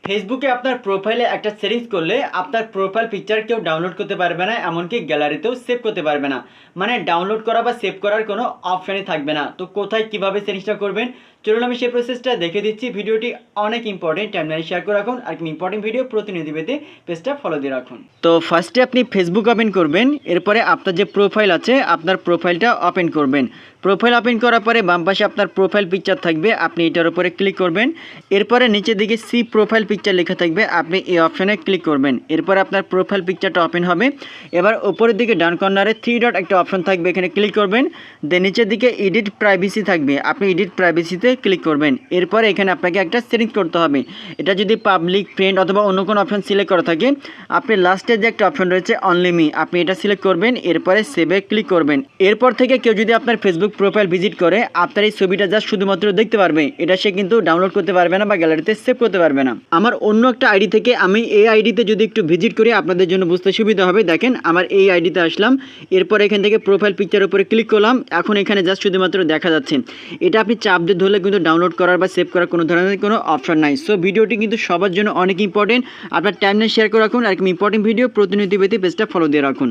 ফেসবুকে আপনার প্রোফাইলে একটা সেটিংস করলে আপনার প্রোফাইল পিকচার কেউ ডাউনলোড করতে পারবে না, এমনকি গ্যালারিতেও সেভ করতে পারবে না। মানে ডাউনলোড করা বা সেভ করার কোনো অপশানই থাকবে না। তো কোথায় কিভাবে সেটিংসটা করবেন চলুন আমি সেই প্রসেসটা দেখে দিচ্ছি। ভিডিওটি অনেক ইম্পর্টেন্ট, টাইমলাইনে শেয়ার করে রাখুন। আর ইম্পর্টেন্ট ভিডিও প্রতিনিধি পেতে পেজটা ফলো দিয়ে রাখুন। তো ফার্স্টে আপনি ফেসবুক ওপেন করবেন, এরপরে আপনার যে প্রোফাইল আছে আপনার প্রোফাইলটা ওপেন করবেন। প্রোফাইল ওপেন করার পরে বাম পাশে আপনার প্রোফাইল পিকচার থাকবে, আপনি এটার উপরে ক্লিক করবেন। এরপরে নিচের দিকে সি প্রোফাইল পিকচার লেখা থাকবে, আপনি এই অপশানে ক্লিক করবেন। এরপর আপনার প্রোফাইল পিকচারটা ওপেন হবে। এবার উপরের দিকে ডান কর্নারে 3 ডট একটা অপশন থাকবে, এখানে ক্লিক করবেন। দেন নিচের দিকে এডিট প্রাইভেসি থাকবে, আপনি এডিট প্রাইভেসিতে ক্লিক করবেন। এরপরে এখানে আপনাকে একটা সেটিংস করতে হবে। এটা যদি পাবলিক, ফ্রেন্ড অথবা অন্য কোনো অপশন সিলেক্ট করা থাকে, আপনি লাস্টে যে একটা অপশন রয়েছে অনলি মি, আপনি এটা সিলেক্ট করবেন। এরপরে সেভে ক্লিক করবেন। এরপর থেকে কেউ যদি আপনার ফেসবুক প্রোফাইল ভিজিট করে আপনার এই ছবিটা জাস্ট শুধুমাত্র দেখতে পারবে, এটা সে কিন্তু ডাউনলোড করতে পারবে না বা গ্যালারিতে সেভ করতে পারবে না। আমার অন্য একটা আইডি থেকে আমি এই আইডিতে যদি একটু ভিজিট করি আপনাদের জন্য বুঝতে সুবিধা হবে। দেখেন আমার এই আইডিতে আসলাম, এরপর এখান থেকে প্রোফাইল পিকচার উপরে ক্লিক করলাম। এখন এখানে জাস্ট শুধুমাত্র দেখা যাচ্ছে। এটা আপনি চাপ দিয়ে ধরলে কিন্তু ডাউনলোড করার বা সেভ করার কোনো ধরনের কোনো অপশন নাই। সো ভিডিওটি কিন্তু সবার জন্য অনেক ইম্পর্টেন্ট। আপনার টাইমলাইনে শেয়ার করে রাখুন। আর ইম্পর্টেন্ট ভিডিও প্রতিনিধি পেতে পেজটা ফলো দিয়ে রাখুন।